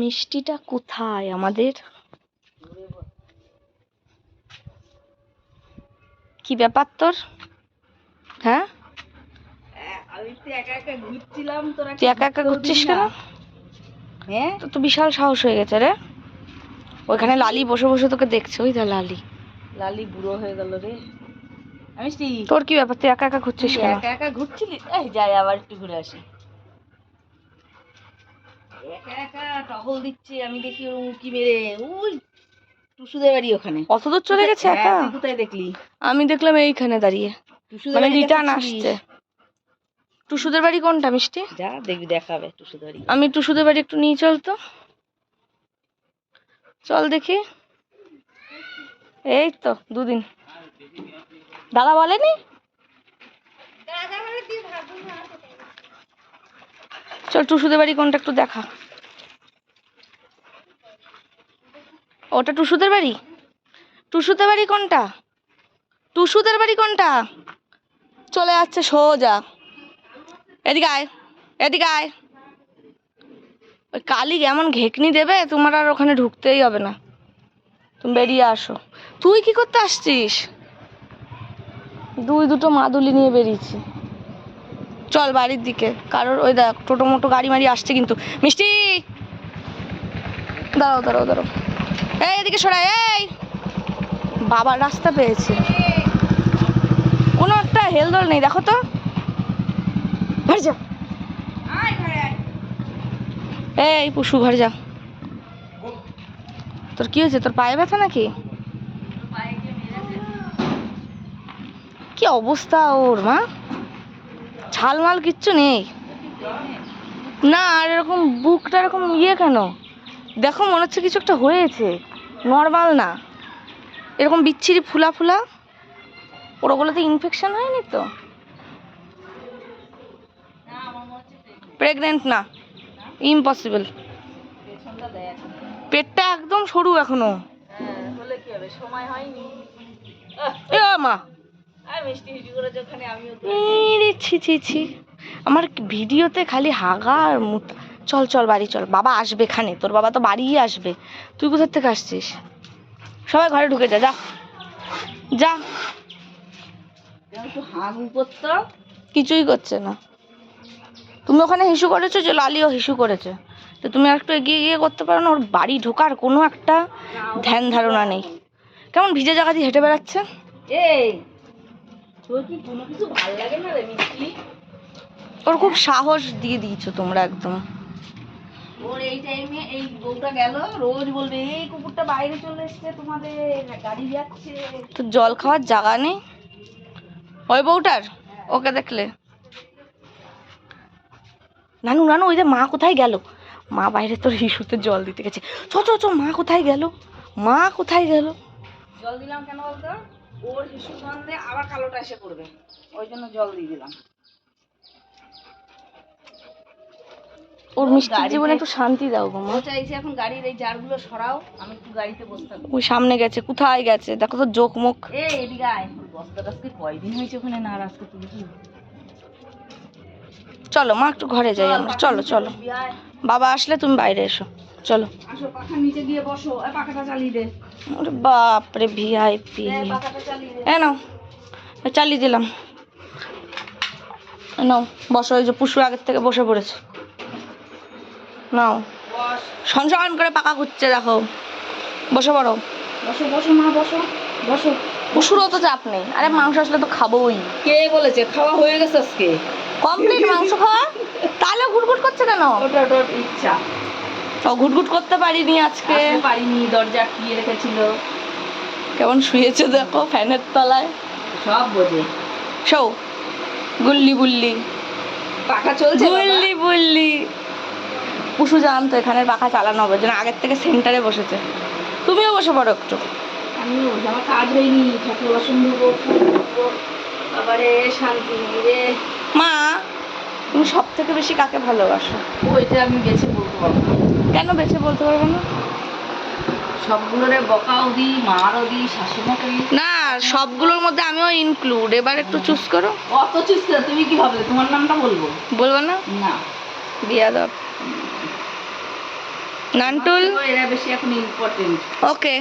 মিষ্টিটা কোথায় আমাদের? কি ব্যাপার তোর? হ্যাঁ, আমি তো একা একা ঘুরছিলাম, তোরা তুই একা একা ঘুরছিস কেন? হ্যাঁ, তোর তো বিশাল সাহস হয়ে গেছে রে। ওইখানে লালি বসে বসে তোকে দেখছে, ওই যা লালি। লালি বুড়ো হয়ে গেল রে। আমি তোর কি ব্যাপার? তুই একা একা ঘুরছিস কেন? একা একা ঘুরছিলি? এই যাই আবার একটু ঘুরে আসি। একা একা টহল দিচ্ছি, আমি দেখি ও উঁকি মেরে ওই টুসুদের বাড়ি ওখানে। অত দূর চলে গেছে একা? তুই কোথায় দেখলি? আমি দেখলাম এইখানে দাঁড়িয়ে, মানে রিটার্ন আসছে। টুসুদের বাড়ি কোনটা মিষ্টি? যা দেখবি, দেখাবে টুসুদের বাড়ি। আমি টুসুদের বাড়ি একটু নিয়ে চল তো, চল দেখি। এই তো দুদিন। দাদা বলেনি? চল টুসুদের বাড়ি কোনটা একটু দেখা। ওটা টুসুদের বাড়ি? টুসুদের বাড়ি কোনটা? টুসুদের বাড়ি কোনটা? চলে যাচ্ছে সোজা। এদিকে আয়, এদিকে আয়। ওই কালি এমন ঘেকনি দেবে, তোমার আর ওখানে ঢুকতেই হবে না, তুমি বেরিয়ে আসো। তুই কি করতে আসছিস? দুটো মাদুলি নিয়ে বেরিয়েছি। চল বাড়ির দিকে, কারোর ওই দেখ টোটো মোটো গাড়ি মারি আসছে কিন্তু। মিষ্টি দাঁড়াও দাঁড়াও দাঁড়াও, এই এদিকে সরাই। এই বাবার রাস্তা পেয়েছে, কোনো একটা হেলদোল নেই দেখো তো। ঘর যা, এই পুষু ঘর যা। তোর কি হয়েছে? তোর পায়ে ব্যথা নাকি? কি অবস্থা ওর মা, ছালমাল কিচ্ছু নেই না। আর এরকম বুকটা এরকম ইয়ে কেন? দেখো মনে হচ্ছে কিছু একটা হয়েছে, নর্মাল না। এরকম বিচ্ছিরি ফুলা ফুলা, ওগুলোতে ইনফেকশন হয়নি তো? প্রেগনেন্ট না, ইম্পসিবল। পেটটা একদম সরু এখনো। হলে কি হবে, সময় হয়নি। এ মা, মিষ্টি হিটি করে যেখানে আমিও ছি ছি ছি, আমার ভিডিওতে খালি হাগা আর মুত। চল চল বাড়ি চল, বাবা আসবে এখানে, তোর বাবা তো বাড়িই আসবে। তুই কোথার থেকে আসছিস? সবাই ঘরে ঢুকে যা, যা যা। একটু হাগু করতাম, কিছুই করছে না। তুমি ওখানে হিসু করেছো, যে লালিও হিসু করেছে, তো তুমি একটু এগিয়ে গিয়ে করতে পারো না? ওর বাড়ি ঢোকার কোনো একটা ধ্যান ধারণা নেই, কেমন ভিজে জায়গা দিয়ে হেঁটে বেড়াচ্ছে। এই তোর কি কোনো কিছু ভালো লাগে না রে মিষ্টি? ওর খুব সাহস দিয়ে দিয়েছো তোমরা একদম। ওর এই টাইমে এই বউটা গেল, রোজ বলবে এই কুকুরটা বাইরে চলে এসছে, তোমাদের গাড়ি যাচ্ছে। তো জল খাওয়ার জায়গা নেই ওই বউটার? ওকে দেখলে নানু নানু, ওই যে মা কোথায় গেল? মা বাইরে তোর হিসুতে জল দিতে গেছে। চ চ চ, মা কোথায় গেল? মা কোথায় গেল? জল দিলাম কেন বলতো? ওর হিসু গন্ধে আবার কালোটা এসে পড়বে, ওই জন্য জল দিয়ে দিলাম। ওর মিষ্টির জীবনে একটু শান্তি দাও গো মা। ও চাইছে এখন গাড়ির এই জারগুলো সরাও, আমি একটু গাড়িতে বসে থাকবো। ওই সামনে গেছে, কোথায় গেছে দেখো তো, চোখ মুখ। এই এদিকে আয়, বস্তাটা আজকে কয়দিন হয়েছে ওখানে না, আজকে তুলেছি। চলো মা একটু ঘরে যাই আমরা, চলো চলো। বাবা আসলে তুমি বাইরে এসো, চলো। আসো, পাখার নিচে গিয়ে বসো, এই পাখাটা চালিয়ে দে। ওরে বাপরে ভিআইপি। পাখাটা চালিয়ে দে। এ নাও, চালিয়ে দিলাম। নাও বসো, ওই যে পুষু আগের থেকে বসে পড়েছে। নাও, সনসন করে পাকা ঘুরছে দেখো। বসে পড়ো, বসো বসো মা, বসো বসো। পুষুরও তো চাপ নেই, আরে মাংস আসলে তো খাবোই। কে বলেছে? খাওয়া হয়ে গেছে আজকে, কমপ্লিট মাংস খাওয়া। তাহলে ঘুটঘুট করছে কেন? ওটা ওটার ইচ্ছা। ও ঘুটঘুট করতে পারিনি আজকে, পারিনি, দরজা আটকিয়ে রেখেছিল। কেমন শুয়েছে দেখো ফ্যানের তলায়, সব বোঝে। শো গুল্লি বুল্লি, পাখা চলছে গুল্লি বুল্লি। পুষু জানতো এখানের পাখা চালানো হবে, যেন আগের থেকে সেন্টারে বসেছে। তুমিও বসে পড়ো একটু। আমিও, আমার কাজ হয়নি, ঠাকুর বাসন ধুবো, আবারে শান্তি রে। মা তুমি সব থেকে বেশি কাকে ভালোবাসো? ওইটা আমি বেছে বলতে পারবো না। কেন বেছে বলতে পারবো না? সবগুলোরে বকাও দিই, মারও দিই, শাশুড়িমাকে দিই। না, সবগুলোর মধ্যে আমিও ইনক্লুড। এবার একটু চুজ করো। অত চুজ করে তুমি কি ভাবলে তোমার নামটা বলবো? বলবো না? না। বিয়াদব। নান্টুল এরা বেশি এখন ইম্পর্টেন্ট। ওকে